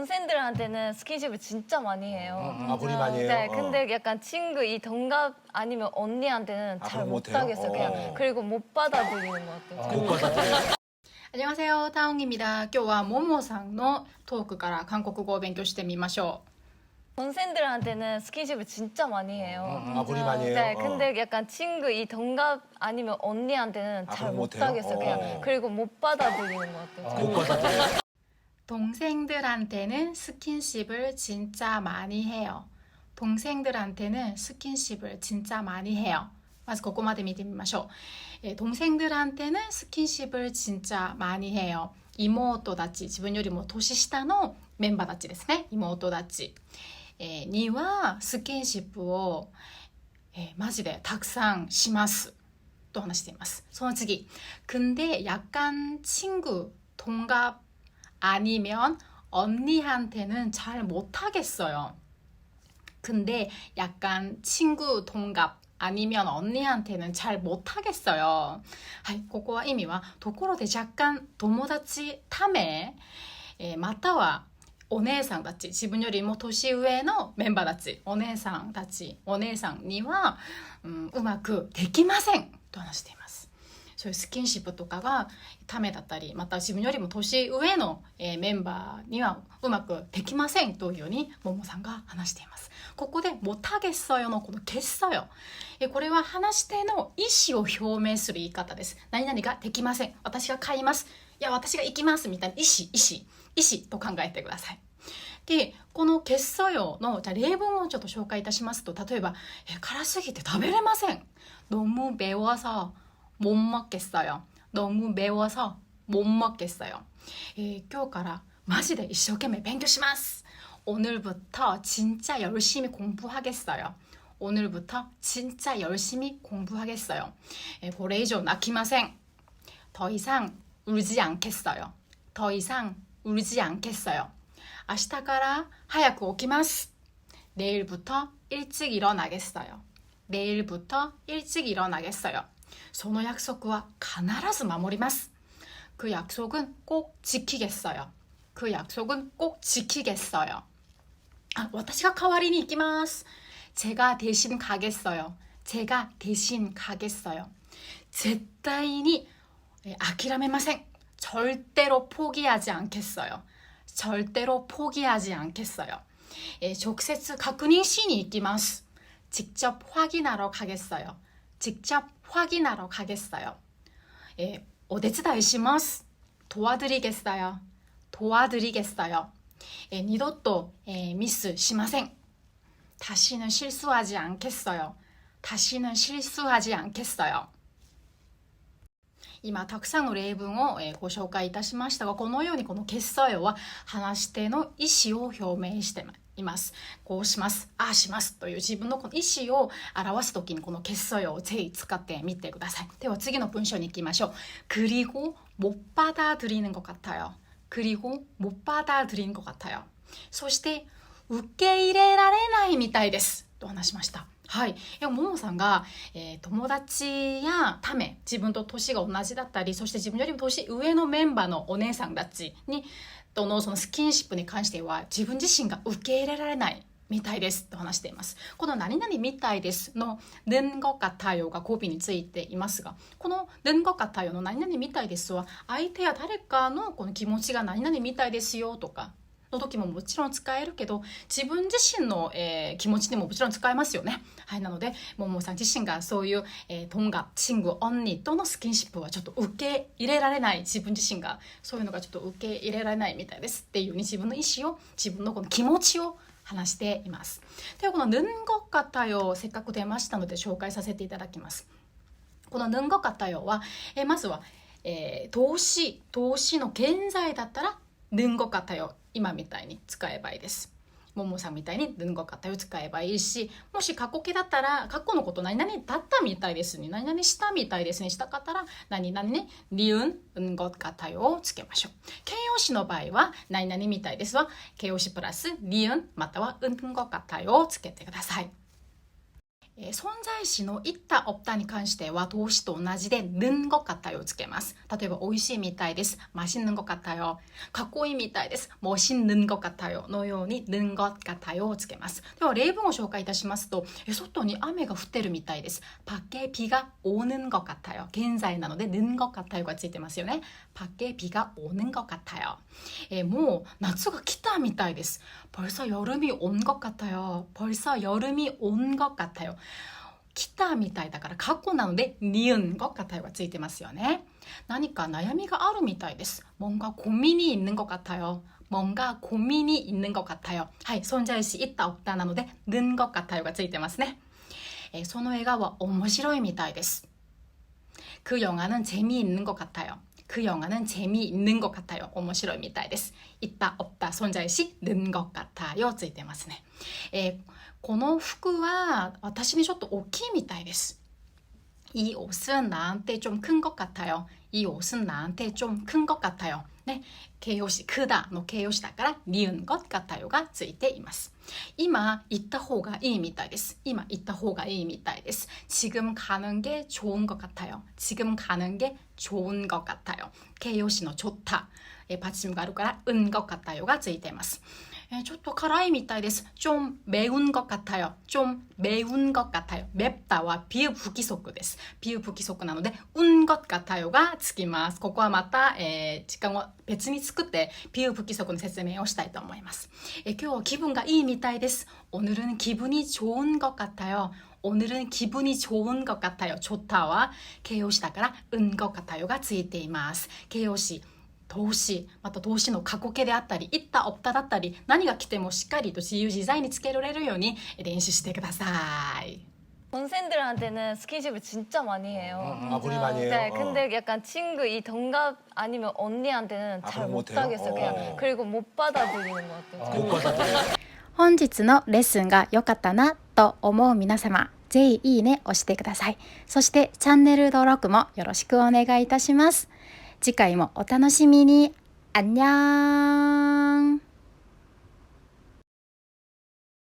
동생들한테는 스킨십을 진짜 많이 해요. 본인 많이 해요? 네, 근데 약간 친구 이 동갑 아니면 언니한테는 잘 그럼 못해요? 못하겠어요. 그냥 그리고 못 받아들이는 것 같아요. 못 받아들여요? 안녕하세요, 타옹입니다. 今日はももさんのトークから韓国語を勉強してみましょ 동생들한테는 스킨십을 진짜 많이 해요. 본인 많이 해요? 네, 근데 약간 친구 이 동갑 아니면 언니한테는 잘 그럼 못해요? 못하겠어요. 그냥 그리고 못 받아들이는 것 같아요. 못 받아들여요? 동생들한테는 스킨십을 진짜 많이 해요. 동생들한테는 스킨십을 진짜 많이 해요. まずここまで見てみましょう。동생들한테는 스킨십을 진짜 많이 해요. 妹たち、自分よりも年下のメンバーたちですね。妹たち、にはスキンシップを、マジでたくさんしますと話しています。その次、근데 약간 친구, 동갑 아니면 언니한테는 잘 못하겠어요. 근데 약간 친구, 동갑 아니면 언니한테는 잘 못하겠어요. はい、ここは意味はところで若干友達ため、またはお姉さんたち、自分よりも年上のメンバーたち、お姉さんたち、お姉さんには、うまくできませんと話しています。そういうスキンシップとかがためだったり、また自分よりも年上の、メンバーにはうまくできませんというようにももさんが話しています。ここで못하겠어요のこの겠어요、これは話し手の意思を表明する言い方です。何々ができません、私が買います、いや私が行きますみたいな意思と考えてください。で、この겠어요のじゃあ例文をちょっと紹介いたしますと、例えば辛すぎて食べれません、너무 매워서 못 먹겠어요. 너무 매워서 못 먹겠어요. 今日からマジで一生懸命勉強します。 오늘부터 진짜 열심히 공부하겠어요. 오늘부터 진짜 열심히 공부하겠어요. これ以上泣きません。 더 이상 울지 않겠어요. 더 이상 울지 않겠어요. 明日から早く起きます。 내일부터 일찍 일어나겠어요. 내일부터 일찍 일어나겠어요. その約束は必ず守ります。 그 약속은 꼭 지키겠어요. 그 약속은 꼭 지키겠어요. 私が代わりに行きます。 제가 대신 가겠어요. 제가 대신 가겠어요. 絶対に諦めません。 절대로 포기하지 않겠어요. 절대로 포기하지 않겠어요. 直接確認しに行きます。 직접 확인하러 가겠어요. 직접 확인하러 가겠어요. お手伝いします。 도와드리겠어요. 도와드리겠어요. 二度とミスしません。 다시는 실수하지 않겠어요. 다시는 실수하지 않겠어요. 今たくさんの例文をご紹介いたしましたが、このようにこの겠어요は話し手の意思を表明しています。こうします、ああしますという自分のこの意思を表すときにこの겠어요をぜひ使ってみてください。では次の文章に行きましょう。그리고 못 받아들이는 것 같아요. 그리고 못 받아들이는 것 같아요. そして受け入れられないみたいですと話しました。はい、ももさんが、友達やため、自分と年が同じだったり、そして自分よりも年上のメンバーのお姉さんたちにとのそのスキンシップに関しては自分自身が受け入れられないみたいですと話しています。この何々みたいですの는것 같아요が語尾についていますが、この는것 같아요の何々みたいですは相手や誰かのこの気持ちが何々みたいですよとかの時ももちろん使えるけど、自分自身の、気持ちにももちろん使えますよね。はい、なのでももさん自身がそういう、동갑、친구、언니とのスキンシップはちょっと受け入れられない、自分自身がそういうのがちょっと受け入れられないみたいですっていうように自分の意思を、自分のこの気持ちを話しています。ではこの는것 같아요せっかく出ましたので紹介させていただきます。この는것 같아요は、まずは、動詞の現在だったら는것 같아요今みたいに使えばいいです。ももさんみたいに는것 같아요使えばいいし、もし過去形だったら過去のこと何々だったみたいですに何々したみたいですにしたかったら何々ね니은 는것 같아요をつけましょう。形容詞の場合は何々みたいですは形容詞プラス니은または는것 같아요をつけてください。存在詞の있다 없다に関しては動詞と同じで는 것 같아요をつけます。例えば美味しいみたいです、맛있는 것 같아요。かっこいいみたいです、멋있는 것 같아요のように는 것 같아요をつけます。では例文を紹介いたしますと、外に雨が降ってるみたいです。밖에 비가 오는 것 같아요。現在なので는 것 같아요がついてますよね。밖에 비가 오는 것 같아요。もう夏が来たみたいです。벌써 여름이 온 것 같아요。벌써 여름이 온 것 같아요。来たみたいだから過去なので니은 것 같아요がついてますよね。何か悩みがあるみたいです。뭔가 고민이 있는 것 같아요。뭔가 고민이 있는 것 같아요。はい、存在詞있다 없다なので는 것 같아요がついてますね。その映画は面白いみたいです。그 영화는 재미있는 것 같아요。그 영화는 재미있는 것 같아요。面白いみたいです。있다 없다存在詞는 것 같아요ついてますね。この服は私にちょっと大きいみたいです。이 옷은 나한테 좀 큰 것 같아요。이 옷은 나한테 좀 큰 것 같아요。ね、形容詞크다の形容詞だから니은 것 같아요がついています。今行った方がいいみたいです。今行った方がいいみたいです。지금 가는 게 좋은 것 같아요。지금 가는 게 좋은 것 같아요。形容詞の좋다、받침があるから은 것 같아요がついています。ちょっと辛いみたいです。좀 매운 것 같아요。좀 매운 것 같아요。맵다は비읍不規則です。ビ읍不規則なので은 것 같아요がつきます。ここはまた、時間を別に作ってビ읍不規則の説明をしたいと思います。今日は気分がいいみたいです。오늘은 기분이 좋은 것 같아요。오늘은 기분이 좋은 것 같아요。좋다は形容詞だから은 것 같아요がついています。形容詞動詞、また動詞の過去形であったり、있다 없다だったり、何が来てもしっかりと自由自在につけられるように練習してください。 동생들한테는 스킨십을 진짜 많이 해요. 아, 본인 많이 해요? 네, 근데 약간 친구 이 동갑 아니면 언니한테는 잘 그럼 못해요? 못하겠어요. 그냥 그리고 못 받아들이는 것 같아요. 못 받아들여요? 本日のレッスンが良かったなと思う皆様、ぜひいいね押してください。そしてチャンネル登録もよろしくお願いいたします。次回もお楽しみに。안녕。